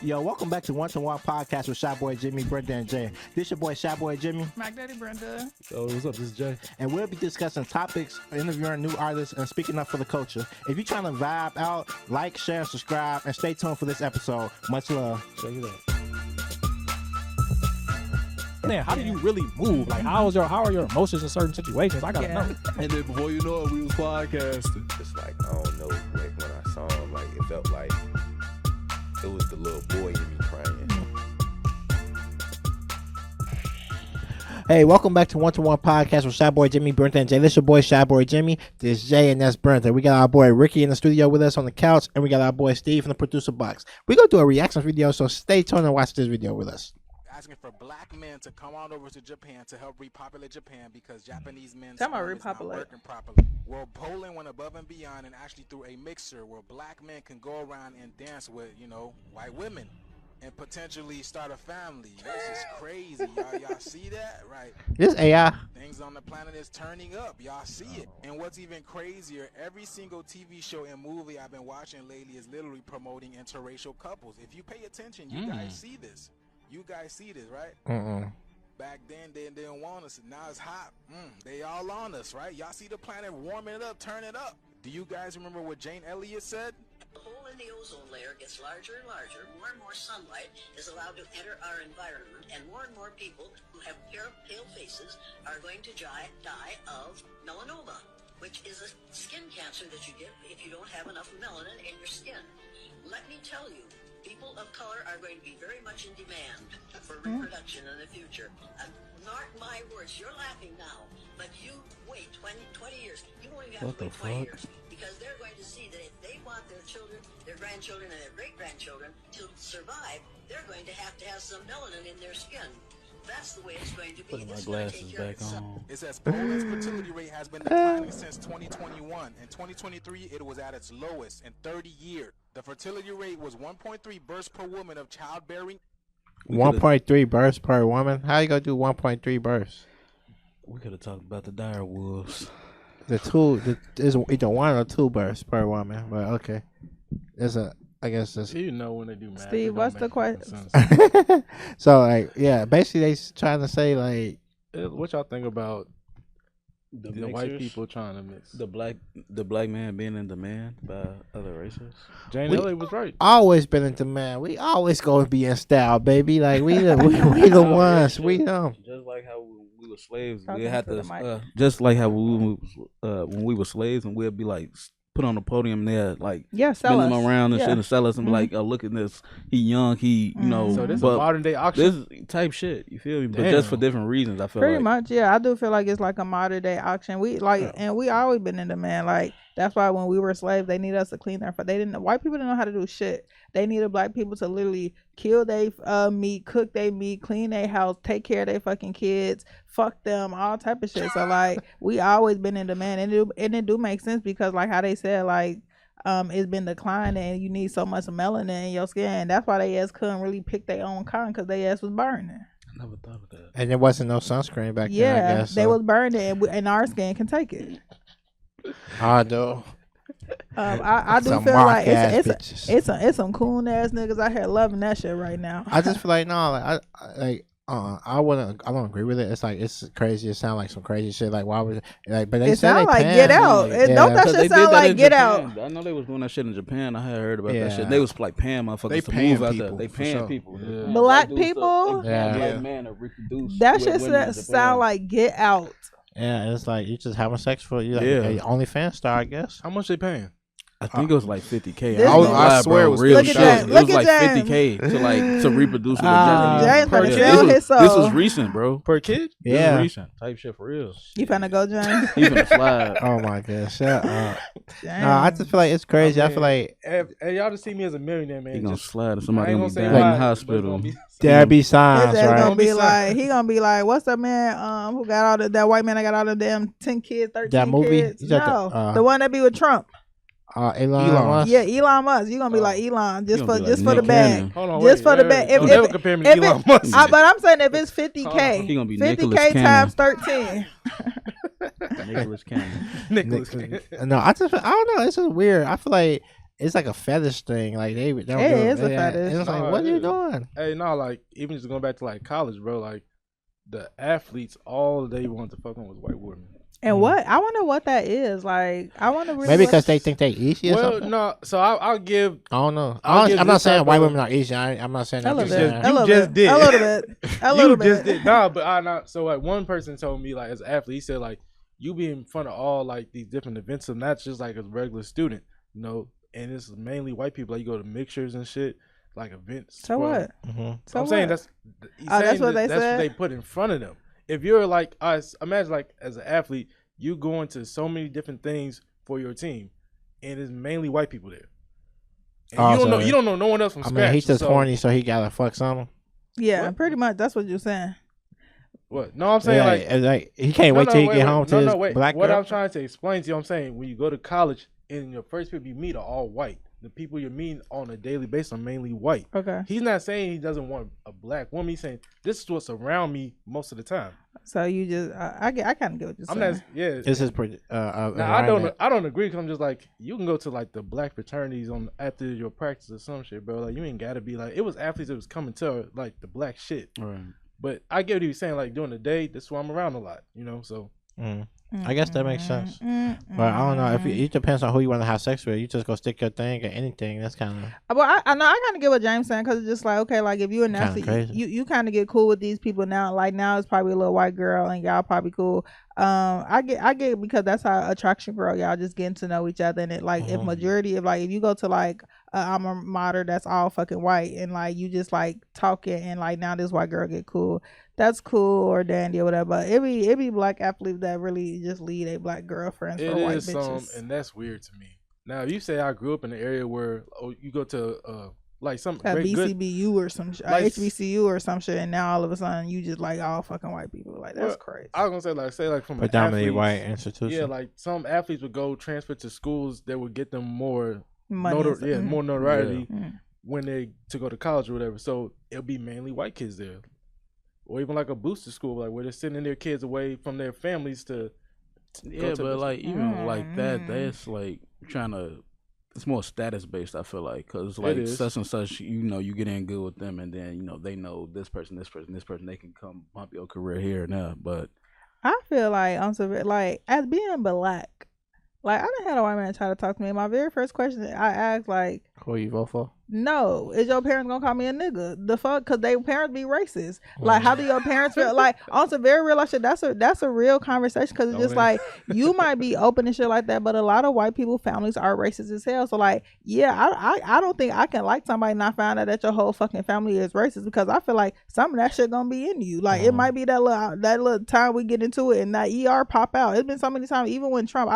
Yo, welcome back to One to One Podcast with Shy Boy Jimmy, Brenda, and Jay. This your boy Shy Boy Jimmy. Mac Daddy Brenda. Yo, what's up? This is Jay. And we'll be discussing topics, interviewing new artists, and speaking up for the culture. If you're trying to vibe out, like, share, and subscribe, and stay tuned for this episode. Much love. Check it out. Man, how do you really move? Like, how are your emotions in certain situations? I gotta know. And then before you know it, we was podcasting. It's like, I don't know, like when I saw him, like it felt like it was the little boy in me crying. Hey, welcome back to One to One Podcast with Shy Boy Jimmy, Brenda, and Jay. This your boy Shy Boy Jimmy. This is Jay, and that's Brenda. We got our boy Ricky in the studio with us on the couch, and we got our boy Steve in the producer box. We're going to do a reaction video, so stay tuned and watch this video with us. Asking for black men to come on over to Japan to help repopulate Japan because Japanese men's Talking about sperm is not repopulate. working properly. Well, Poland went above and beyond and actually threw a mixer where black men can go around and dance with, white women and potentially start a family. This is crazy, y'all. Y'all see that? Right. This AI. Things on the planet is turning up. Y'all see it. And what's even crazier, every single TV show and movie I've been watching lately is literally promoting interracial couples. If you pay attention, you guys see this. You guys see this, right? Back then, they didn't want us. Now it's hot. They all on us, right? Y'all see the planet warming it up, turn it up. Do you guys remember what Jane Elliott said? The hole in the ozone layer gets larger and larger. More and more sunlight is allowed to enter our environment, and more people who have pale faces are going to die of melanoma, which is a skin cancer that you get if you don't have enough melanin in your skin. Let me tell you, people of color are going to be very much in demand for reproduction in the future. Mark my words, you're laughing now, but you wait 20 years. You won't even have to wait 20 years because they're going to see that if they want their children, their grandchildren, and their great-grandchildren to survive, they're going to have some melanin in their skin. That's the way it's going to be. Putting my glasses back on. It says Poland's fertility rate has been declining since 2021. In 2023, it was at its lowest in 30 years. The fertility rate was 1.3 births per woman of childbearing. 1.3 births per woman? How you going to do 1.3 births? We could have talked about the dire wolves. There's either one or two births per woman, but okay. I guess that's. You know when they do math. Steve, what's the question? So, like, yeah, basically they trying to say, like. What y'all think about The white mixers? people trying to mix? The black man being in demand by other races. Jane Elliott was right. Always been in demand. We always gonna be in style, baby. Like, we the ones. We them. Just like how we were slaves, we Talking had to the to. mic. Just like how when we were slaves, and we'd be like put on the podium there, like Yeah, sell spin them us. around and Yeah. shit, and sell us, and be like, "Oh, look at this. He young. He, So this is but a modern day auction. this type shit. You feel me? But Damn. just for different reasons. I feel Pretty like. much, yeah. I do feel like it's like a modern day auction. And we always been in demand. Like that's why when we were slaves, they needed us to clean their. White people didn't know how to do shit. They needed black people to literally kill their meat, cook their meat, clean their house, take care of their fucking kids, fuck them, all type of shit. So like we always been in demand, and it do make sense because like how they said like. It's been declining and you need so much melanin in your skin. That's why they ass couldn't really pick their own cotton because they ass was burning. I never thought of that. And there wasn't no sunscreen back then, I Yeah, guess. they was burning and our skin can take it. I do. I do Some feel like mark-ass bitches. it's some cool ass niggas out here loving that shit right now. I just feel like, no, I don't agree with it. It's like, it's crazy. It sounds like some crazy shit. Like, why was it? Like, but they It said sound they like panned, Get Out. like, Don't that 'Cause shit they sound did that like in Get Japan. Out? I know they was doing that shit in Japan. I had heard about that Yeah. shit. They was like paying motherfuckers They to paying move out people, there. They for paying sure. people. Yeah. Black dudes people? Yeah. Black man to reproduce. That with shit women in Japan. sound like Get Out. Yeah, it's like you just having sex for you. Like, Yeah. a OnlyFans star, I guess. How much they paying? I think it was like 50K. This I, was- I swear it was real Look at shit. James. It Look was at like James. 50K to reproduce with a James Japanese. finna Yeah, sell his this soul. was recent, bro. Per kid? This Yeah. was recent. Type shit for real. You finna go, James? He finna slide. Oh my god, shut up. Damn. No, I just feel like it's crazy. I feel like Hey, y'all just see me as a millionaire, man. He gonna Just- slide. And I somebody ain't gonna gonna be say down in why, the but it's hospital. gonna be- there be His signs, ass right? gonna be Be like, he gonna be like, what's that man who got all that white man that got all the damn 10 kids, 13 That movie? kids? You No, got the one that be with Trump. Elon Elon. Musk. Yeah, Elon Musk. You gonna be like Elon just He for gonna be just like for the Nick bag. Cannon. Hold on, Just wait, for the bag. Don't ever compare me to if Elon it- Musk. but I'm saying if it's 50K, He gonna be 50K Nicholas times Cannon. 13. Nicholas Cannon. Nicholas. No, I don't know. It's just weird. I feel like it's like a fetish thing. Like they don't It give is a fetish. It's like, No, what are it you is. doing? Hey, no, like even just going back to like college, bro. Like the athletes, all they want to fuck on was white women. And what I wonder what that is. Like I wonder really Maybe what- because they think they easy or Well, something. no. So I'll give. I don't know. I'll give I'm not this saying type white of- women are easy. I'm not saying a that. little I'm bit. saying- A little just bit. did. A little bit. A little You bit. just did. Nah, but I not. So like one person told me like as an athlete, he said like you be in front of all like these different events, and not just like a regular student, you know. And it's mainly white people. Like you go to mixtures and shit, like events. So what? Mhm. So I'm saying what? that's. He's Oh, that's saying what they that's said? what they put in front of them. If you're like us, imagine like as an athlete, you go into so many different things for your team, and it's mainly white people there. And Oh, you don't so- know. You don't know no one else from I scratch. mean, he's just so, horny, so he gotta fuck some. Yeah, What? pretty much. That's what you're saying. What? No, I'm saying Yeah, like it's like he can't wait till he get home to his black What girl. I'm trying to explain to you, I'm saying when you go to college and your first people you meet are all white. The people you meet on a daily basis are mainly white. Okay. He's not saying he doesn't want a black woman. He's saying this is what's around me most of the time. So you just I kind of get what you're I'm saying. not. Yeah. This is pretty. Now I don't agree because I'm just like you can go to like the black fraternities on after your practice or some shit, bro. Like you ain't gotta be like it was athletes that was coming to like the black shit. Right. But I get what he was saying. Like during the day, that's why I'm around a lot, you know. So I guess that makes sense. But I don't know if it depends on who you want to have sex with. You just go stick your thing or anything. That's kind of. Well, I know I kind of get what James saying because it's just like okay, like if you and Kinda Nancy, crazy. you kind of get cool with these people now. Like now it's probably a little white girl and y'all probably cool. I get because that's how attraction grow. Y'all just getting to know each other and it like if majority of like if you go to like alma mater that's all fucking white and like you just like talking and like now this white girl get cool. That's cool or dandy or whatever. But it be black athletes that really just lead a black girlfriends it for white is bitches. and that's weird to me. Now, if you say I grew up in an area where you go to like some At great good, BCBU or some shit, like- HBCU or some shit, and now all of a sudden you just like all fucking white people. Like that's Well, crazy. I was gonna say like from Predominantly an white athlete's- institution. Yeah, like some athletes would go transfer to schools that would get them more Money and stuff. more notoriety Mhm. when they to go to college or whatever. So it'll be mainly white kids there, or even like a booster school, like where they're sending their kids away from their families to. Yeah, to but the- like even like that, that's like trying to. It's more status based. I feel like because like is. such and such, you know, you get in good with them, and then you know they know this person. They can come bump your career here and there. But I feel like I'm so like as being black, like I done had a white man try to talk to me. My very first question I asked like, Who you vote for? no, is your parents gonna call me a nigga? The fuck, cause they parents be racist. Like, how do your parents feel? Like, on some very real life shit. That's a real conversation. Cause it's just like you might be open and shit like that, but a lot of white people families are racist as hell. So like, yeah, I don't think I can like somebody and not find out that your whole fucking family is racist because I feel like some of that shit gonna be in you. Like, it might be that little time we get into it and that ER pop out. It's been so many times. Even when Trump,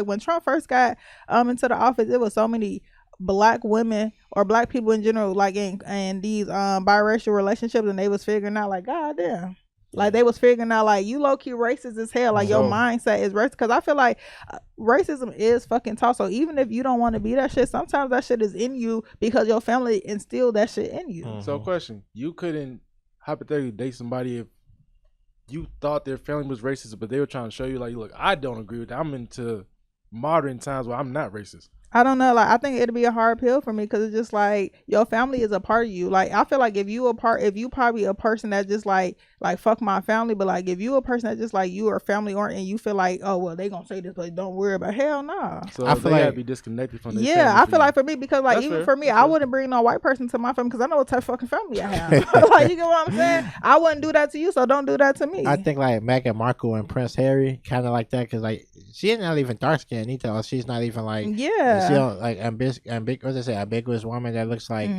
when Trump first got into the office, it was so many black women or black people in general like in these biracial relationships and they was figuring out like god damn like they was figuring out like you low-key racist as hell like your mindset is racist because I feel like racism is fucking taught. So even if you don't want to be that shit, sometimes that shit is in you because your family instilled that shit in you. So question, you couldn't hypothetically date somebody if you thought their family was racist but they were trying to show you like look I don't agree with that. I'm into modern times where I'm not racist. I don't know. Like, I think it'd be a hard pill for me because it's just like your family is a part of you. Like, I feel like if you probably a person that just like fuck my family, but like if you a person that just like you are family oriented and you feel like, oh well, they gonna say this, but don't worry about hell nah. So I they feel gotta like- be disconnected from their Yeah, family I for feel you. like for me because like That's even fair. for me, That's I fair. wouldn't bring no white person to my family because I know what type of fucking family I have. Like, you get what I'm saying? I wouldn't do that to you, so don't do that to me. I think like Meghan Markle and Prince Harry kind of like that because like she's not even dark skinned either. Or she's not even like yeah. she don't like ambiguous woman that looks like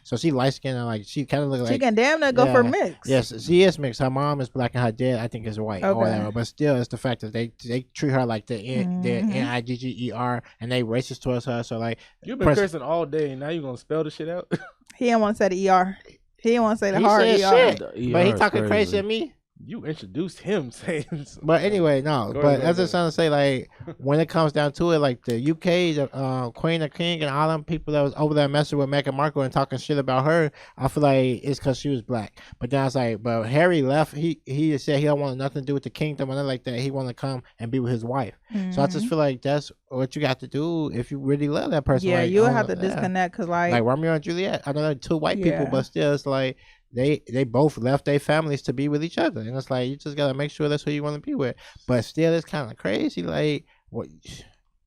so she light skinned and like she kind of looks She like can damn near go for Yeah. mix. yes she is mixed. Her mom is black and her dad I think is white or Okay. whatever. But still, it's the fact that they treat her like the NIGGER and they racist towards her. So like You've been Prince- cursing all day and now you gonna spell the shit out? He didn't want to say the ER. He didn't want to say the he hard said ER. shit, The but he ER is talking crazy crazy. to me. you introduced him saying. But anyway, no. Go But ahead, that's go just trying to say, like, when it comes down to it, like the UK, the Queen of King, and all them people that was over there messing with Meghan Markle and talking shit about her, I feel like it's because she was black. But then I was like, but Harry left. He said he don't want nothing to do with the kingdom or nothing like that. He want to come and be with his wife. So I just feel like that's what you got to do if you really love that person. Yeah, like, you'll have to disconnect because like Romeo and Juliet. I know they're two white people, but still, it's like they both left their families to be with each other, and it's like you just gotta make sure that's who you want to be with. But still, it's kind of crazy. Like, what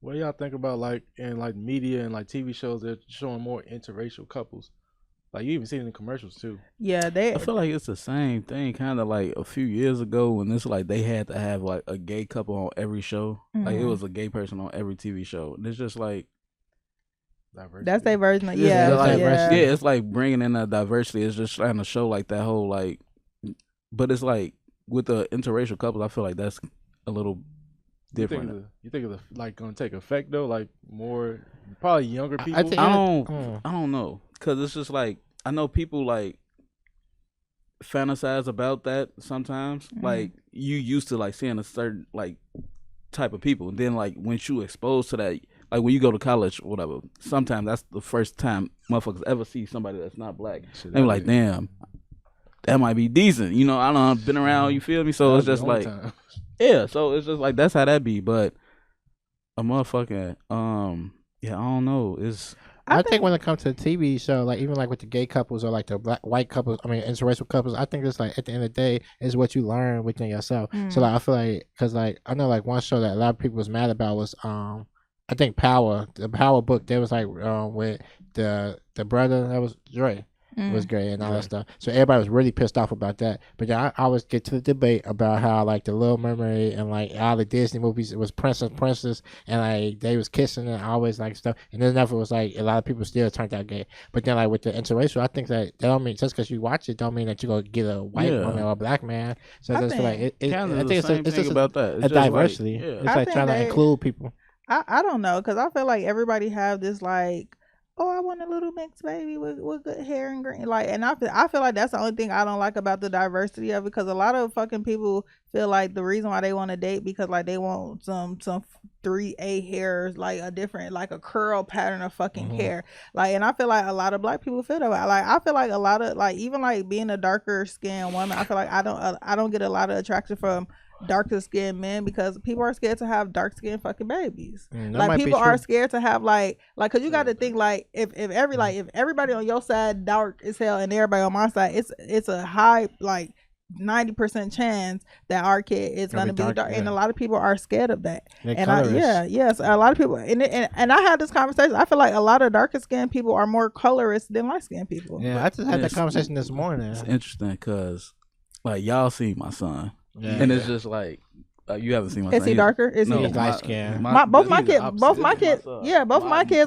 do y'all think about like in like media and like TV shows they're showing more interracial couples? Like you even see it in the commercials too. Yeah, I feel like it's the same thing, kind of like a few years ago when it's like they had to have like a gay couple on every show. Like it was a gay person on every TV show. And it's just like diversity. That's their version of it's like bringing in that diversity. It's just trying to show like that whole like, but it's like with the interracial couples, I feel like that's a little different. You think it's like gonna take effect though? Like more probably younger people. I don't know, cause it's just like I know people like fantasize about that sometimes. Like you used to like seeing a certain like type of people, and then like when you exposed to that, like when you go to college or whatever, sometimes that's the first time motherfuckers ever see somebody that's not black. They be like, damn, that might be decent. You know, I don't been around. You feel me? So it's just like, yeah. So it's just like that's how that be. But a motherfucking yeah, I don't know. I think when it comes to the TV show, like even like with the gay couples or like the black white couples, I mean interracial couples, I think it's like at the end of the day is what you learn within yourself. So like I feel like because like I know like one show that a lot of people was mad about was I think the Power book. They was like with the brother that was Dre. Was great and all that stuff. So everybody was really pissed off about that. But then I always get to the debate about how like the Little Mermaid and like all the Disney movies, it was princess, and like they was kissing and always like stuff. And then never was like a lot of people still turned out gay. But then like with the interracial, I think that don't mean just because you watch it don't mean that you go get a white woman or a black man. So I just feel like I think it's just about that. It's a just diversity. Like, it's like trying to include people. I don't know because I feel like everybody have this like, oh, I want a little mixed baby with good hair and green, like, and I feel like that's the only thing I don't like about the diversity of it, because a lot of fucking people feel like the reason why they want to date because like they want some 3A hairs, like a different, like a curl pattern of fucking hair, like, and I feel like a lot of black people feel that way. Like I feel like a lot of like even like being a darker skinned woman, I feel like I don't get a lot of attraction from darker skinned men because people are scared to have dark skinned fucking babies. Like people are scared to have like because you got to think like if everybody on your side dark as hell and everybody on my side, it's a high like 90% chance that our kid is gonna be dark, and a lot of people are scared of that. And a lot of people and I had this conversation. I feel like a lot of darker skinned people are more colorist than light skinned people. Yeah, I just had that conversation this morning. It's interesting because like y'all see my son. And it's just like you haven't seen my son. Is he darker? Is he light skin? Both my kids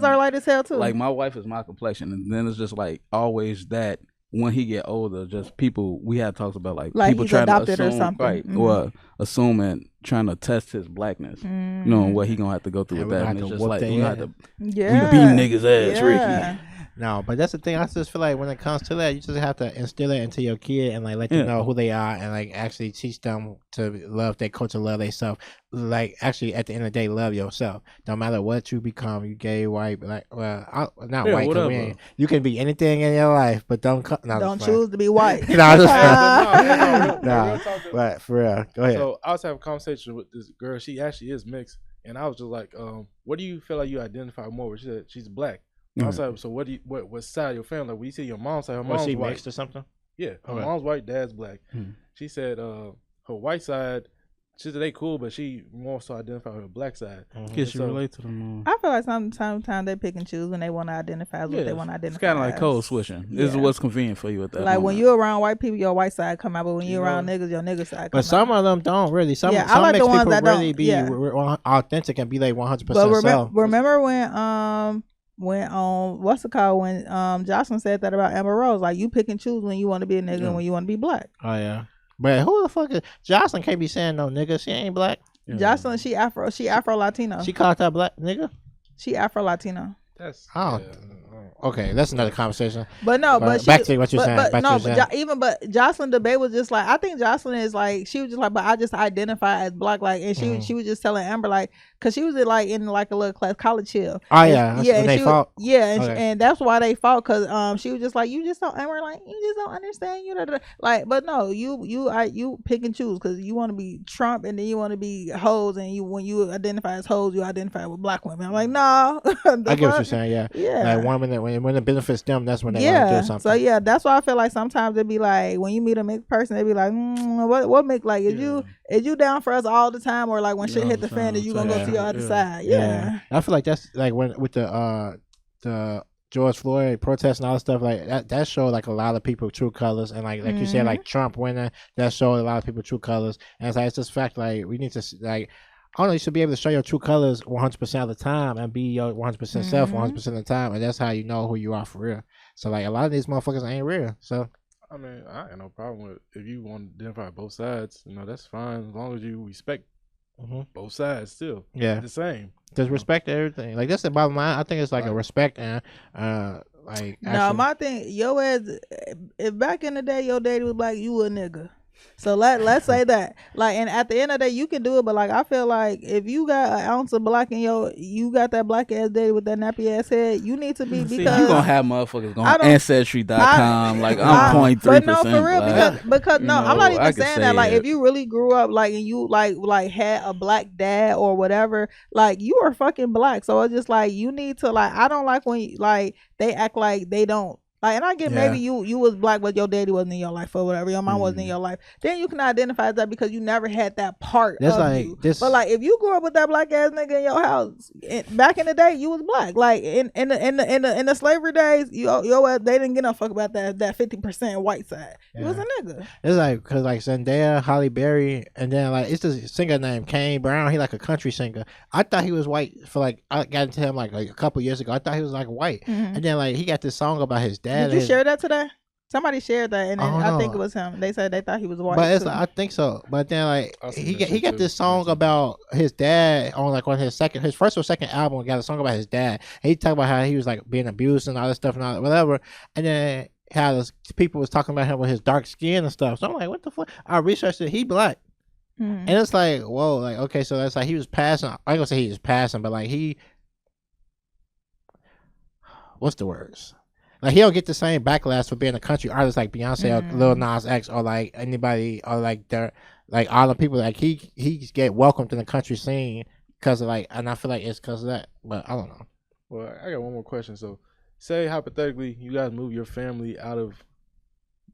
are light as hell too. Like my wife is my complexion, and then it's just like always that when he get older, just people we had talks about like people trying to assume, or something, right? Or assuming trying to test his blackness, you know, and what he gonna have to go through with that. And it's just like you have to we beat niggas ass, Ricky. No, but that's the thing. I just feel like when it comes to that, you just have to instill it into your kid and like let them know who they are and like actually teach them to love their culture, love themselves. Like actually, at the end of the day, love yourself. No matter what you become, you gay, white, like not white. Cause you can be anything in your life, but don't choose to be white. But for real, go ahead. So I was having a conversation with this girl. She actually is mixed, and I was just like, "What do you feel like you identify more with?" She said she's black. I was like, so what side of your family? Like, when you see your mom's side, her mom's she white. Mixed or something? Yeah, her mom's white, dad's black. She said her white side, she said they cool, but she more so identify with her black side. Can she relate to them? I feel like sometimes they pick and choose when they want to identify what they want to identify. It's kind of like code switching. This is what's convenient for you at that like moment. when you're around white people, your white side come out, but when you're around niggas, your nigga side come out. But some of them don't really. Some I like mixed the ones people that really don't. be authentic and be like 100% But remember when what's it called when Jocelyn said that about Amber Rose, like you pick and choose when you want to be a nigga and when you want to be black. Oh yeah, but who the fuck is Jocelyn? Can't be saying no nigga. She ain't black. Jocelyn, she Afro Latino. She called that black nigga. She Afro Latino. That's okay, that's another conversation. But no, but back to what you're saying. But Back to no, what you're saying. but Jocelyn debate was just like, I think Jocelyn is like, she was just like, but I just identify as black, like, and she was just telling Amber like, cause she was in like a little class, college chill. Oh yeah, yeah, when they fought. Yeah, Okay. and that's why they fought, cause she was just like, you just don't, Amber like, you just don't understand, you know, like, but no, you pick and choose, cause you want to be Trump and then you want to be hoes, and when you identify as hoes, you identify with black women. I'm like, no. I get what you're saying. Yeah. Like when it benefits them, that's when they want to do something. So yeah, that's why I feel like sometimes it'd be like when you meet a mixed person, they'd be like, what make like is you down for us all the time, or like when shit hit the fan, is you gonna go to your other side? Yeah. I feel like that's like when with the George Floyd protests and all that stuff, like that showed like a lot of people true colors, and like you said, like Trump winning, that showed a lot of people true colors, and it's like it's just fact, like we need to like. I don't know, you should be able to show your true colors 100% of the time and be your 100% self 100% of the time, and that's how you know who you are for real. So like a lot of these motherfuckers ain't real. So I mean, I ain't no problem with if you want to identify both sides. You know, that's fine as long as you respect both sides. Still, the same. Just respect everything. Like that's the bottom line. I think it's like a respect and like. No, my thing, your ass. If back in the day your daddy was black, you a nigga. So let's say that, like, and at the end of the day you can do it, but like I feel like if you got an ounce of black in you got that black ass daddy with that nappy ass head, you need to be, because you gonna have motherfuckers going ancestry.com like I'm 0.3%. But no, for real, because no, I'm not even saying that. Like, it. if you really grew up like and you like had a black dad or whatever, like you are fucking black. So it's just like you need to, like, I don't like when like they act like they don't. Like, and I get maybe you was black, but your daddy wasn't in your life or whatever. Your mom wasn't in your life. Then you can identify that because you never had that part that's of like you. this. But like, if you grew up with that black ass nigga in your house, back in the day, you was black. Like in the slavery days, they didn't get no fuck about that 50% white side. He was a nigga. It's like because like Zendaya, Halle Berry, and then like it's this singer named Kane Brown. He like a country singer. I thought he was white for like I got into him like a couple years ago. I thought he was like white, and then like he got this song about his dad. Did you share that today? Somebody shared that, and then I think it was him. They said they thought he was white. But it's like, I think so. But then like he got this song about his dad on his first or second album. Got a song about his dad. And he talked about how he was like being abused and all this stuff and all whatever. And then how people was talking about him with his dark skin and stuff. So I'm like, what the fuck? I researched it. He black. And it's like, whoa, like okay, so that's like he was passing. I ain't gonna say he was passing, but like what's the words? Like he don't get the same backlash for being a country artist like Beyonce or Lil Nas X or like anybody or like like all the people, like he get welcomed in the country scene because of like, and I feel like it's because of that, but I don't know. Well, I got one more question. So, say hypothetically you guys move your family out of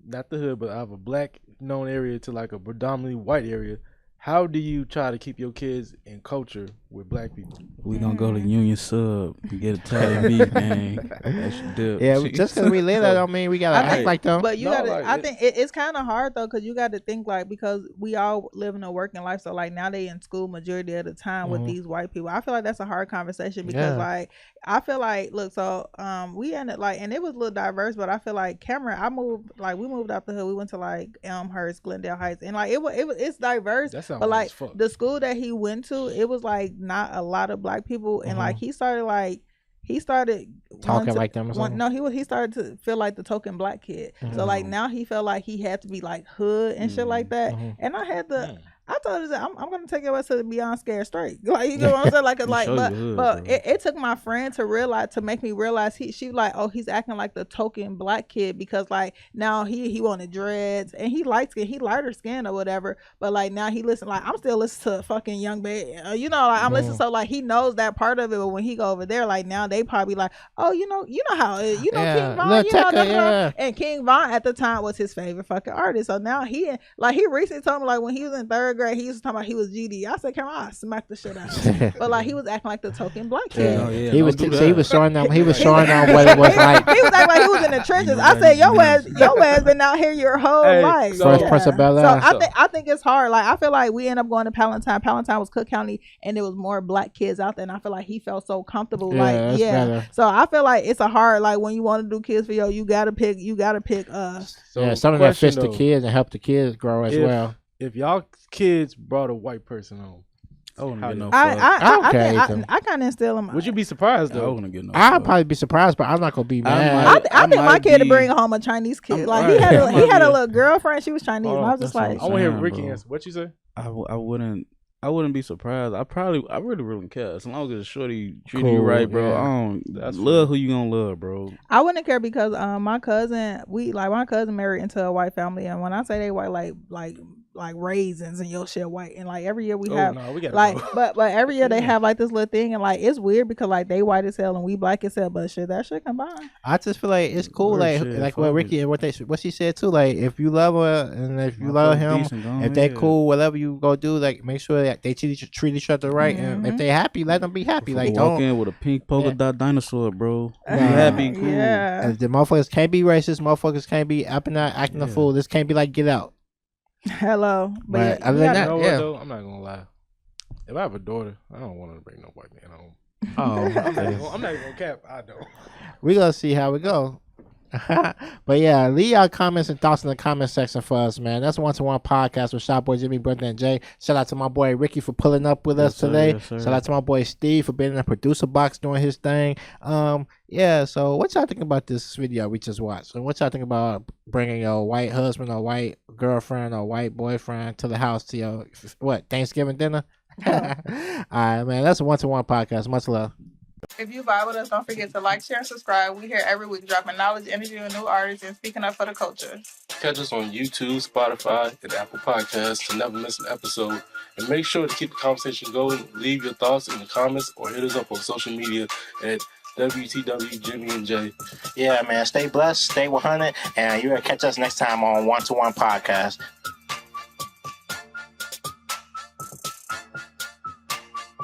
not the hood, but out of a black known area to like a predominantly white area. How do you try to keep your kids in culture with black people? We gonna go to Union Sub and get Italian beef, man. That's your dip. Yeah, just because we live there don't mean we gotta act like them. But you gotta. I think it's kind of hard though, because you got to think like, because we all live in a working life, so like now they in school majority of the time with these white people. I feel like that's a hard conversation because like I feel like look, so we ended like, and it was a little diverse, but I feel like Cameron, we moved out the hood, we went to like Elmhurst, Glendale Heights, and like it's diverse. But like the school that he went to, it was like not a lot of black people, and like he started talking like them or something. No, he started to feel like the token black kid. So like now he felt like he had to be like hood and shit like that. And I told her, I'm gonna take your ass to the Beyond Scared Straight. Like, you know what I'm saying? Like, but it took my friend to make me realize she was like, oh, he's acting like the token black kid because like now he wanted dreads and he lighter skin or whatever. But like now he like I'm still listening to fucking Young Baby, like I'm listening, so like he knows that part of it. But when he go over there, like now they probably like, oh, you know how King Von, and King Von at the time was his favorite fucking artist. So now he recently told me like when he was in third grade, he used to talk about he was GD. I said, come on, I smack the shit out of him. But like he was acting like the token black kid. He was showing them what it was like. He was acting like he was in the trenches. I said, your ass been out here your whole life. First Prince of Bel-Air. So I think it's hard. Like I feel like we end up going to Palatine. Palatine was Cook County, and there was more black kids out there, and I feel like he felt so comfortable. Better. So I feel like it's a hard, like when you want to do kids for you gotta pick something that fits the kids and help the kids grow as well. If y'all kids brought a white person home, I wouldn't get no I fuck. I don't care think either. I kind of instill him. Would you be surprised I though? wouldn't get no I'd fuck. probably be surprised, but I'm not gonna be I mad. might- I think my might kid to be- bring home a Chinese kid. I'm- Like right, he had I might a be- little girlfriend. She was Chinese. Hold And on, I was just that's like, what I want to hear saying, Ricky bro. answer. What you say? I wouldn't be surprised. I really wouldn't care as long as the shorty treating you Cool, right, bro. yeah. I don't That's love fair. who you gonna love, bro. I wouldn't care because my cousin married into a white family, and when I say they white, like raisins and your shit white, and like every year we have no, we got like go. but every year they have like this little thing, and like it's weird because like they white as hell and we black as hell, but shit that shit combine. I just feel like it's cool, Real like shit, what fuck Ricky it. and what she said too. Like if you love her and if you love him, if they cool, whatever you go do, like make sure that they treat each other right, and if they happy, let them be happy. Like walk don't. in with a pink polka dot dinosaur, bro. Be Nah. happy, cool. Yeah. If the motherfuckers can't be racist, motherfuckers can't be up and out acting a Yeah. fool. This can't be like Get Out. Hello, But yeah, other you than gotta- You know what yeah. though? I'm not gonna lie. If I have a daughter, I don't want her to bring no white man home. Oh, I'm okay. not even gonna cap. I don't. We gonna see how we go. But yeah, leave your comments and thoughts in the comment section for us, man. That's One to One podcast with Shop Boy Jimmy, Brother, and Jay. Shout out to my boy Ricky for pulling up with us sir, today. yes, sir. Shout out to my boy Steve for being in the producer box doing his thing. Yeah. So what y'all think about this video we just watched? And what y'all think about bringing your white husband or white girlfriend or white boyfriend to the house to your Thanksgiving dinner? All right, man. That's a One to One podcast. Much love. If you vibe with us, don't forget to like, share, and subscribe. We here every week dropping knowledge, interviewing new artists, and speaking up for the culture. Catch us on YouTube, Spotify, and Apple Podcasts to never miss an episode. And make sure to keep the conversation going. Leave your thoughts in the comments or hit us up on social media at WTW Jimmy and Jay. Yeah, man. Stay blessed, stay 100, and you're going to catch us next time on One to One podcast.